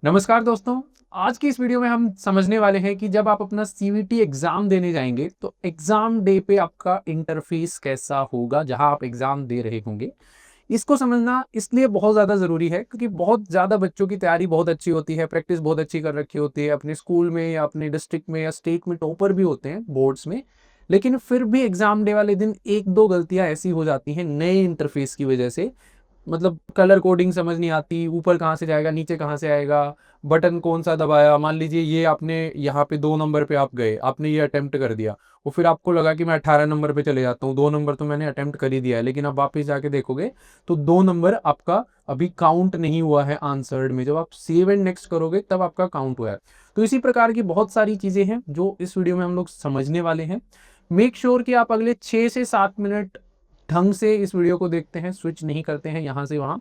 नमस्कार दोस्तों। आज की इस वीडियो में हम समझने वाले हैं कि जब आप अपना सीवीटी एग्जाम देने जाएंगे तो एग्जाम डे पे आपका इंटरफेस कैसा होगा जहां आप एग्जाम दे रहे होंगे। इसको समझना इसलिए बहुत ज़्यादा ज़रूरी है क्योंकि बहुत ज़्यादा बच्चों की तैयारी बहुत अच्छी होती है, प्रैक्टिस बहुत अच्छी कर रखी होती है, अपने स्कूल में या अपने डिस्ट्रिक्ट में या स्टेट में टॉपर भी होते हैं बोर्ड्स में। लेकिन फिर भी एग्जाम डे वाले दिन एक दो गलतियां ऐसी हो जाती हैं नए इंटरफेस की वजह से। मतलब कलर कोडिंग समझ नहीं आती, ऊपर कहाँ से जाएगा, नीचे कहाँ से आएगा, बटन कौन सा दबाया। मान लीजिए ये आपने यहाँ पे 2 नंबर पे आप गए, आपने ये अटेम्प्ट कर दिया, और फिर आपको लगा कि मैं 18 नंबर पे चले जाता हूँ, 2 नंबर तो मैंने अटेम्प्ट कर ही दिया है, लेकिन अब वापस जाके देखोगे तो 2 नंबर आपका अभी काउंट नहीं हुआ है आंसर्ड में। जब आप सेव एंड नेक्स्ट करोगे तब आपका काउंट हुआ है। तो इसी प्रकार की बहुत सारी चीजें हैं जो इस वीडियो में हम लोग समझने वाले हैं। मेक श्योर कि आप अगले 6 से 7 मिनट ढंग से इस वीडियो को देखते हैं, स्विच नहीं करते हैं यहाँ से वहाँ।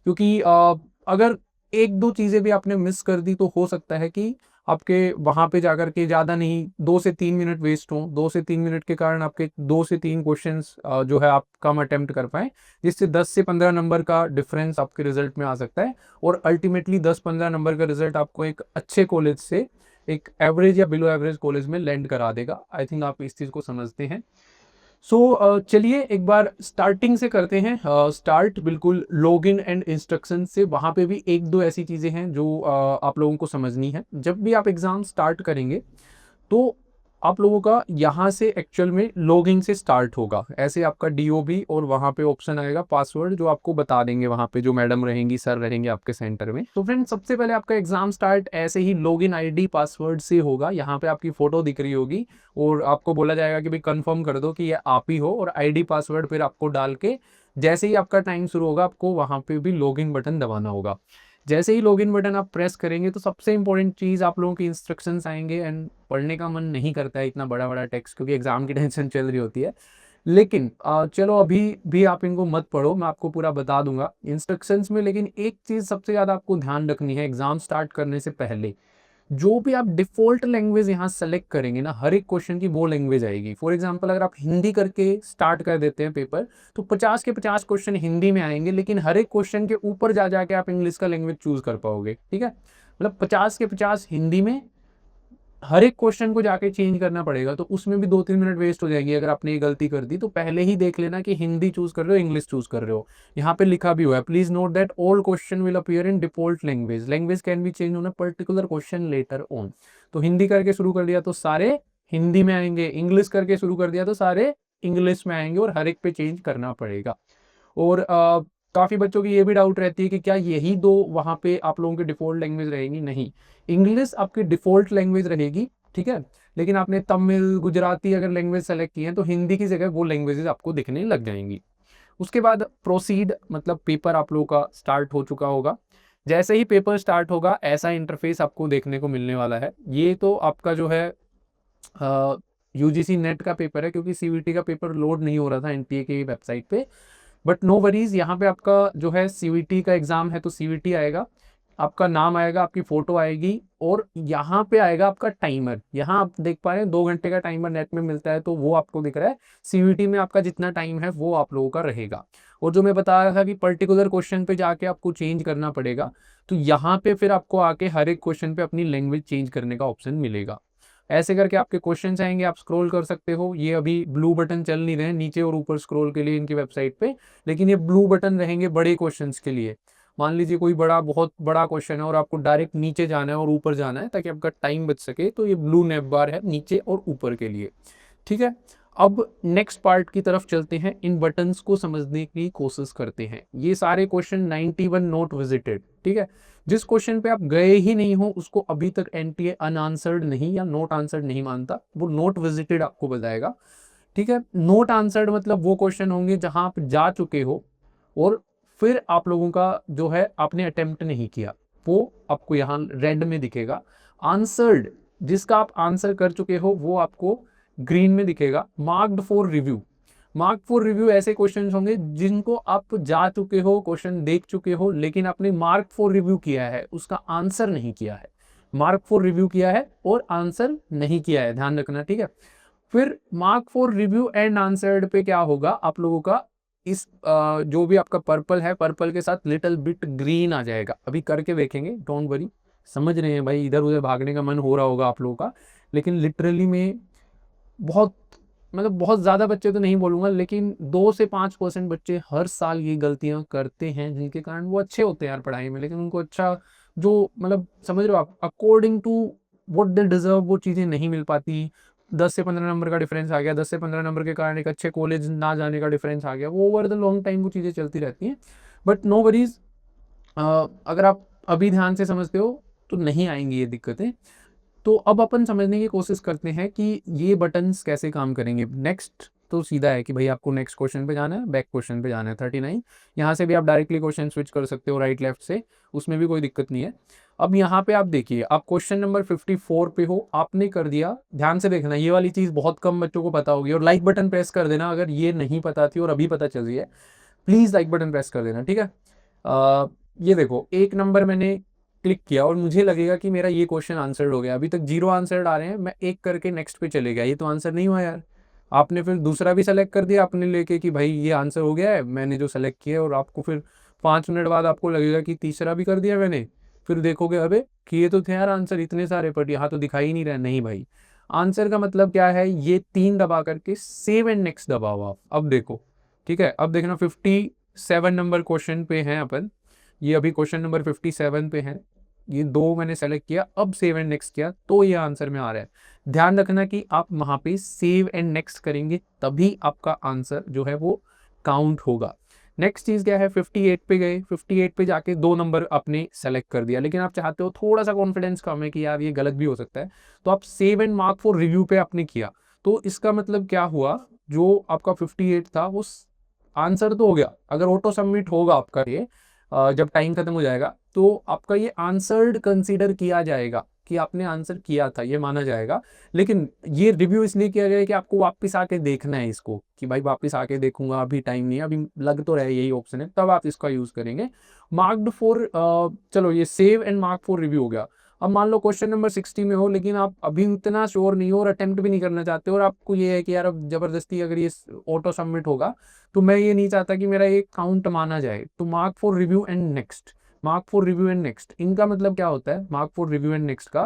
क्योंकि अगर एक दो चीजें भी आपने मिस कर दी तो हो सकता है कि आपके वहां पे जाकर के ज्यादा नहीं 2 से 3 मिनट वेस्ट हो। 2 से 3 मिनट के कारण आपके 2 से 3 क्वेश्चंस जो है आप कम अटेम्प्ट कर पाए, जिससे 10 से 15 नंबर का डिफरेंस आपके रिजल्ट में आ सकता है। और अल्टीमेटली 10-15 नंबर का रिजल्ट आपको एक अच्छे कॉलेज से एक एवरेज या बिलो एवरेज कॉलेज में लैंड करा देगा। आई थिंक आप इस चीज को समझते हैं। चलिए एक बार स्टार्टिंग से करते हैं। स्टार्ट बिल्कुल लॉगिन एंड इंस्ट्रक्शन से। वहां पे भी एक दो ऐसी चीजें हैं जो आप लोगों को समझनी है। जब भी आप एग्जाम स्टार्ट करेंगे तो आप लोगों का यहाँ से एक्चुअल में लॉगिन से स्टार्ट होगा। ऐसे आपका डीओबी और वहाँ पे ऑप्शन आएगा पासवर्ड जो आपको बता देंगे वहाँ पे जो मैडम रहेंगी, सर रहेंगे आपके सेंटर में। तो फ्रेंड सबसे पहले आपका एग्जाम स्टार्ट ऐसे ही लॉगिन आईडी पासवर्ड से होगा। यहाँ पे आपकी फोटो दिख रही होगी और आपको बोला जाएगा कि भाई कंफर्म कर दो कि ये आप ही हो, और आईडी पासवर्ड फिर आपको डाल के जैसे ही आपका टाइम शुरू होगा आपको वहां पे भी लॉगिन बटन दबाना होगा। जैसे ही लॉगिन बटन आप प्रेस करेंगे तो सबसे इंपॉर्टेंट चीज आप लोगों की इंस्ट्रक्शंस आएंगे। एंड पढ़ने का मन नहीं करता है इतना बड़ा बड़ा टेक्स्ट क्योंकि एग्जाम की टेंशन चल रही होती है। लेकिन चलो अभी भी आप इनको मत पढ़ो, मैं आपको पूरा बता दूंगा इंस्ट्रक्शंस में। लेकिन एक चीज सबसे ज्यादा आपको ध्यान रखनी है एग्जाम स्टार्ट करने से पहले। जो भी आप डिफॉल्ट लैंग्वेज यहाँ सेलेक्ट करेंगे ना, हर एक क्वेश्चन की वो लैंग्वेज आएगी। फॉर एग्जांपल अगर आप हिंदी करके स्टार्ट कर देते हैं पेपर तो 50 के 50 क्वेश्चन हिंदी में आएंगे, लेकिन हर एक क्वेश्चन के ऊपर जा जाके आप इंग्लिश का लैंग्वेज चूज कर पाओगे। ठीक है, मतलब 50 के 50 हिंदी में हर एक क्वेश्चन को जाके चेंज करना पड़ेगा, तो उसमें भी 2-3 मिनट वेस्ट हो जाएंगी। अगर आपने ये गलती कर दी तो पहले ही देख लेना कि हिंदी चूज कर रहे हो इंग्लिश चूज कर रहे हो। यहाँ पे लिखा भी हुआ है, please note that all question will appear in default language, language can be change on a particular question later on. तो हिंदी करके शुरू कर दिया तो सारे हिंदी में आएंगे, इंग्लिश करके शुरू कर दिया तो सारे इंग्लिश में आएंगे, और हर एक पे चेंज करना पड़ेगा। और काफी बच्चों की ये भी डाउट रहती है कि क्या यही दो वहां पे आप लोगों की डिफॉल्ट लैंग्वेज रहेगी। नहीं, इंग्लिश आपकी डिफॉल्ट लैंग्वेज रहेगी। ठीक है, लेकिन आपने तमिल गुजराती अगर लैंग्वेज सेलेक्ट की है तो हिंदी की जगह वो लैंग्वेजेस आपको दिखने लग जाएंगी। उसके बाद प्रोसीड, मतलब पेपर आप लोगों का स्टार्ट हो चुका होगा। जैसे ही पेपर स्टार्ट होगा ऐसा इंटरफेस आपको देखने को मिलने वाला है। ये तो आपका जो है यूजीसी नेट का पेपर है, क्योंकि सीवीटी का पेपर लोड नहीं हो रहा था एनटीए की वेबसाइट पे। बट नो वरीज, यहाँ पे आपका जो है सीवीटी का एग्जाम है तो सीवीटी आएगा, आपका नाम आएगा, आपकी फोटो आएगी, और यहाँ पे आएगा आपका टाइमर। यहाँ आप देख पा रहे हैं 2 घंटे का टाइमर नेट में मिलता है तो वो आपको दिख रहा है। सीवीटी में आपका जितना टाइम है वो आप लोगों का रहेगा। और जो मैं बता रहा था कि पर्टिकुलर क्वेश्चन पे जाके आपको चेंज करना पड़ेगा, तो यहाँ पे फिर आपको आके हर एक क्वेश्चन पे अपनी लैंग्वेज चेंज करने का ऑप्शन मिलेगा। ऐसे करके आपके क्वेश्चंस आएंगे, आप स्क्रॉल कर सकते हो। ये अभी ब्लू बटन चल नहीं रहे हैं नीचे और ऊपर स्क्रॉल के लिए इनकी वेबसाइट पे, लेकिन ये ब्लू बटन रहेंगे बड़े क्वेश्चंस के लिए। मान लीजिए कोई बड़ा बहुत बड़ा क्वेश्चन है और आपको डायरेक्ट नीचे जाना है और ऊपर जाना है ताकि आपका टाइम बच सके, तो ये ब्लू नैप बार है नीचे और ऊपर के लिए। ठीक है, अब नेक्स्ट पार्ट की तरफ चलते हैं, इन बटन्स को समझने की कोशिश करते हैं। ये सारे क्वेश्चन 91 नोट विजिटेड। ठीक है, जिस क्वेश्चन पे आप गए ही नहीं हो उसको अभी तक एनटीए अनआंसर्ड नहीं या नोट आंसर्ड नहीं मानता, वो नोट विजिटेड आपको बताएगा। ठीक है, नोट आंसर्ड मतलब वो क्वेश्चन होंगे जहां आप जा चुके हो और फिर आप लोगों का जो है आपने अटेम्प्ट नहीं किया, वो आपको यहाँ रेड में दिखेगा। आंसर्ड, जिसका आप आंसर कर चुके हो वो आपको ग्रीन में दिखेगा। Marked for review, mark for review ऐसे क्वेश्चन होंगे जिनको आप जा चुके हो, क्वेश्चन देख चुके हो, लेकिन आपने मार्क फॉर रिव्यू किया है, उसका आंसर नहीं किया है। मार्क फॉर रिव्यू किया है और आंसर नहीं किया है, ध्यान रखना। ठीक है, फिर mark for review and answered पे क्या होगा आप लोगों का, इस जो भी आपका पर्पल है, पर्पल के साथ लिटिल बिट ग्रीन आ जाएगा। अभी करके देखेंगे, डोंट वरी। समझ रहे हैं भाई, इधर उधर भागने का मन हो रहा होगा आप लोगों का, लेकिन लिटरली में बहुत, मतलब बहुत ज़्यादा बच्चे तो नहीं बोलूँगा, लेकिन 2 से 5% बच्चे हर साल ये गलतियाँ करते हैं, जिनके कारण वो अच्छे होते हैं यार पढ़ाई में, लेकिन उनको अच्छा जो, मतलब समझ रहे हो आप, according to what they deserve वो चीज़ें नहीं मिल पाती। 10 से 15 नंबर का डिफरेंस आ गया, 10 से 15 नंबर के कारण एक अच्छे कॉलेज ना जाने का डिफरेंस आ गया, वो ओवर द लॉन्ग टाइम वो चीज़ें चलती रहती हैं। बट नो वरीज, अगर आप अभी ध्यान से समझते हो तो नहीं आएंगी ये दिक्कतें। तो अब अपन समझने की कोशिश करते हैं कि ये बटन्स कैसे काम करेंगे। नेक्स्ट तो सीधा है कि भाई आपको नेक्स्ट क्वेश्चन पे जाना है, बैक क्वेश्चन पे जाना है 39। यहाँ से भी आप डायरेक्टली क्वेश्चन स्विच कर सकते हो राइट लेफ्ट से, उसमें भी कोई दिक्कत नहीं है। अब यहाँ पे आप देखिए, आप क्वेश्चन नंबर 54 पे हो, आपने कर दिया। ध्यान से देखना, ये वाली चीज़ बहुत कम बच्चों को पता होगी, और लाइक बटन प्रेस कर देना अगर ये नहीं पता थी और अभी पता चल रही है। प्लीज़ लाइक बटन प्रेस कर देना, ठीक है। ये देखो, एक नंबर मैंने क्लिक किया और मुझे लगेगा कि मेरा ये क्वेश्चन आंसर्ड हो गया। अभी तक 0 आंसर्ड आ रहे हैं, मैं एक करके नेक्स्ट पे चले गया, ये तो आंसर नहीं हुआ यार। आपने फिर दूसरा भी सेलेक्ट कर दिया अपने लेके कि भाई ये आंसर हो गया है मैंने जो सेलेक्ट किया है, और आपको फिर 5 मिनट बाद आपको लगेगा कि तीसरा भी कर दिया मैंने। फिर देखोगे अबे किए तो थे यार आंसर इतने सारे, पर यहाँ तो दिखाई ही नहीं रहा। नहीं भाई, आंसर का मतलब क्या है, ये 3 दबा करके सेव एंड नेक्स्ट दबाओ आप। अब देखो, ठीक है, अब देखना 57 नंबर क्वेश्चन पे हैं अपन। ये अभी क्वेश्चन नंबर 57 पे है, ये 2 मैंने सेलेक्ट किया, अब सेव एंड नेक्स्ट किया तो ये आंसर में आ रहा है। ध्यान रखना कि आप वहां पे सेव एंड नेक्स्ट करेंगे तभी आपका आंसर जो है वो काउंट होगा। नेक्स्ट चीज क्या है, 58 पे गए, 58 पे जाके 2 नंबर आपने सेलेक्ट कर दिया, लेकिन आप चाहते हो थोड़ा सा कॉन्फिडेंस कम है कि यार ये गलत भी हो सकता है, तो आप save and mark for review पे आपने किया। तो इसका मतलब क्या हुआ, जो आपका 58 था वो आंसर तो हो गया। अगर ऑटो सबमिट होगा आपका ये, जब टाइम खत्म हो जाएगा, तो आपका ये आंसर्ड कंसीडर किया जाएगा कि आपने आंसर किया था, ये माना जाएगा। लेकिन ये रिव्यू इसलिए किया गया है कि आपको वापस आके देखना है इसको, कि भाई वापस आके देखूंगा, अभी टाइम नहीं है, अभी लग तो रहे यही ऑप्शन है, तब आप इसका यूज करेंगे। मार्क्ड फॉर, चलो ये save and mark for review हो गया। अब मान लो क्वेश्चन नंबर 60 में हो, लेकिन आप अभी इतना श्योर नहीं हो और अटेम्प्ट भी नहीं करना चाहते, और आपको ये है कि यार अब जबरदस्ती अगर ये ऑटो सबमिट होगा तो मैं ये नहीं चाहता कि मेरा एक काउंट माना जाए, तो mark for review and next. Mark for review and next, इनका मतलब क्या होता है mark for review and next का,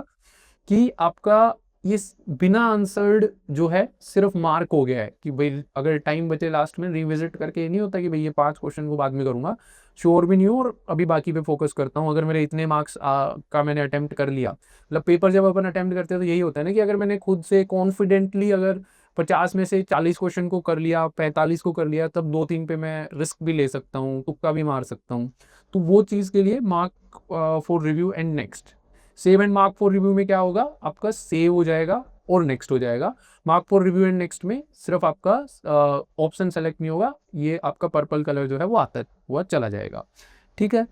कि आपका ये बिना आंसर्ड जो है सिर्फ मार्क हो गया है, कि भाई अगर टाइम बचे लास्ट में रिविजिट करके, ये नहीं होता कि भाई ये 5 क्वेश्चन को बाद में करूंगा, श्योर भी नहीं हूँ और अभी बाकी पे फोकस करता हूँ, अगर मेरे इतने मार्क्स का मैंने अटेम्प्ट कर लिया। मतलब पेपर जब अपन अटेम्प्ट करते हैं तो यही होता है ना, कि अगर मैंने खुद से कॉन्फिडेंटली अगर 50 में से 40 क्वेश्चन को कर लिया, 45 को कर लिया, तब 2-3 पे मैं रिस्क भी ले सकता हूँ, तुक्का भी मार सकता हूँ। तो वो चीज़ के लिए mark for review and next. Save and mark for review में क्या होगा, आपका सेव हो जाएगा और नेक्स्ट हो जाएगा। Mark for review and next में सिर्फ आपका ऑप्शन सेलेक्ट नहीं होगा, ये आपका पर्पल कलर जो है वो आता है, वो चला जाएगा। ठीक है,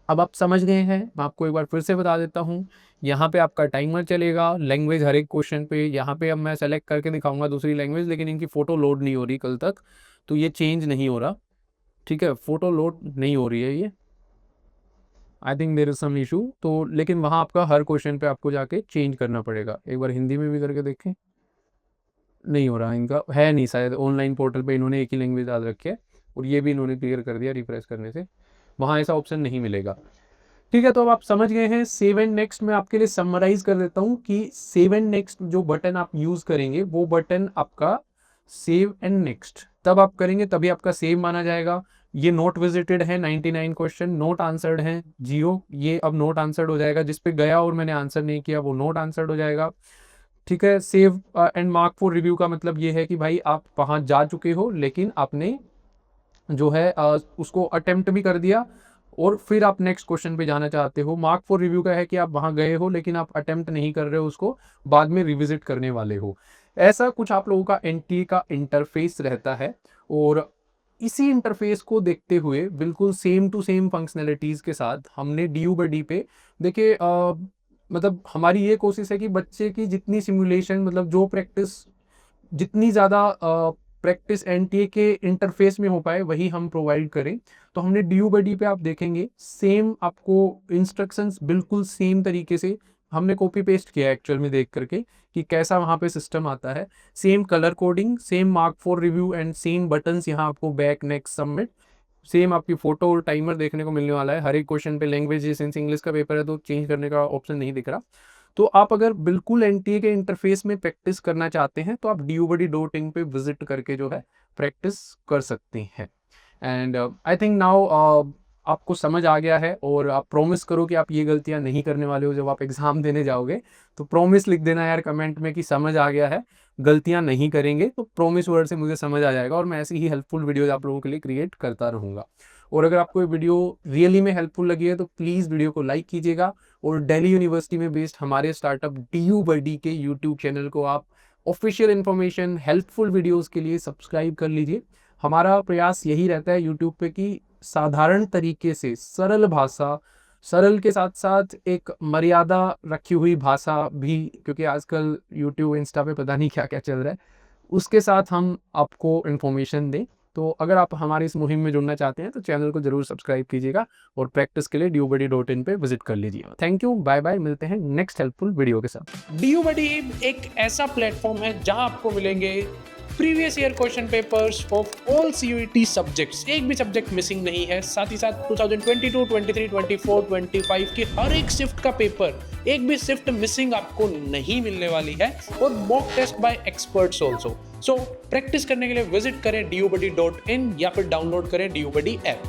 अब आप समझ गए हैं। मैं आपको एक बार फिर से बता देता हूँ, यहाँ पे आपका टाइमर चलेगा, लैंग्वेज हर एक क्वेश्चन पे। यहाँ पे अब मैं सेलेक्ट करके दिखाऊंगा दूसरी लैंग्वेज, लेकिन इनकी फ़ोटो लोड नहीं हो रही कल तक, तो ये चेंज नहीं हो रहा। ठीक है, फ़ोटो लोड नहीं हो रही है ये, I think there is some issue. तो लेकिन वहाँ आपका हर क्वेश्चन पे आपको जाके चेंज करना पड़ेगा। एक बार हिंदी में भी करके देखें, नहीं हो रहा इनका, है नहीं शायद, ऑनलाइन पोर्टल पे इन्होंने एक ही लैंग्वेज डाल रखी है, और ये भी इन्होंने क्लियर कर दिया रिफ्रेश करने से, वहाँ ऐसा ऑप्शन नहीं मिलेगा। ठीक है, तो अब आप समझ गए हैं। सेव एंड नेक्स्ट में आपके लिए समराइज कर देता हूँ कि सेव एंड नेक्स्ट जो बटन आप यूज करेंगे, वो बटन आपका सेव एंड नेक्स्ट तब आप करेंगे तभी आपका सेव माना जाएगा। ये नोट विजिटेड है 99 क्वेश्चन, नोट आंसर्ड है 0, ये अब नोट आंसर्ड हो जाएगा। जिस पे गया और मैंने आंसर नहीं किया वो नोट आंसर्ड हो जाएगा। ठीक है, save and mark for review का मतलब ये है कि भाई आप वहां जा चुके हो, लेकिन आपने जो है उसको अटेम्प्ट भी कर दिया, और फिर आप नेक्स्ट क्वेश्चन पे जाना चाहते हो। मार्क फॉर रिव्यू का है कि आप वहां गए हो लेकिन आप अटेम्प्ट नहीं कर रहे हो, उसको बाद में रिविजिट करने वाले हो। ऐसा कुछ आप लोगों का एनटीए का इंटरफेस रहता है, और इसी इंटरफेस को देखते हुए बिल्कुल सेम टू सेम फंक्शनैलिटीज के साथ हमने डीयू बाई डी पे देखिए, मतलब हमारी ये कोशिश है कि बच्चे की जितनी सिमुलेशन, मतलब जो प्रैक्टिस जितनी ज़्यादा प्रैक्टिस एनटीए के इंटरफेस में हो पाए वही हम प्रोवाइड करें। तो हमने डीयू बाई डी पे आप देखेंगे सेम आपको इंस्ट्रक्शंस बिल्कुल सेम तरीके से हमने कॉपी पेस्ट किया है एक्चुअल में, देख करके कि कैसा वहाँ पे सिस्टम आता है। Same colour coding, same mark for review and same buttons यहाँ आपको बैक नेक्स्ट सबमिट सेम आपकी फोटो और टाइमर देखने को मिलने वाला है। हर एक क्वेश्चन पे लैंग्वेज, सिंस इंग्लिश का पेपर है तो चेंज करने का ऑप्शन नहीं दिख रहा। तो आप अगर बिल्कुल एनटीए के इंटरफेस में प्रैक्टिस करना चाहते हैं तो आप dubuddy.in पे विजिट करके जो है प्रैक्टिस कर सकते हैं। एंड आई थिंक नाउ आपको समझ आ गया है, और आप प्रॉमिस करो कि आप ये गलतियां नहीं करने वाले हो जब आप एग्जाम देने जाओगे। तो प्रॉमिस लिख देना यार कमेंट में कि समझ आ गया है, गलतियां नहीं करेंगे। तो प्रॉमिस वर्ड से मुझे समझ आ जाएगा, और मैं ऐसी ही हेल्पफुल वीडियोज आप लोगों के लिए क्रिएट करता रहूंगा। और अगर आपको ये वीडियो रियली में हेल्पफुल लगी है तो प्लीज़ वीडियो को लाइक कीजिएगा, और दिल्ली यूनिवर्सिटी में बेस्ड हमारे स्टार्टअप DUBuddy के यूट्यूब चैनल को आप ऑफिशियल इन्फॉर्मेशन, हेल्पफुल वीडियोस के लिए सब्सक्राइब कर लीजिए। हमारा प्रयास यही रहता है यूट्यूब पे कि साधारण तरीके से सरल भाषा, सरल के साथ साथ एक मर्यादा रखी हुई भाषा भी, क्योंकि आजकल यूट्यूब इंस्टा पे पता नहीं क्या क्या चल रहा है, उसके साथ हम आपको इन्फॉर्मेशन दें। तो अगर आप हमारी इस मुहिम में जुड़ना चाहते हैं तो चैनल को जरूर सब्सक्राइब कीजिएगा, और प्रैक्टिस के लिए dubuddy.in पे विजिट कर लीजिएगा। थैंक यू, बाय बाय, मिलते हैं नेक्स्ट हेल्पफुल वीडियो के साथ। DUBuddy एक ऐसा प्लेटफॉर्म है जहां आपको मिलेंगे previous year question papers for all CUET subjects. एक भी सब्जेक्ट मिसिंग नहीं है। साथ ही साथ 2022, 23, 24, 25 की हर एक शिफ्ट का पेपर, एक भी शिफ्ट मिसिंग आपको नहीं मिलने वाली है, और mock test by experts also. So practice करने के लिए विजिट करें dubuddy.in या फिर डाउनलोड करें DUBuddy ऐप।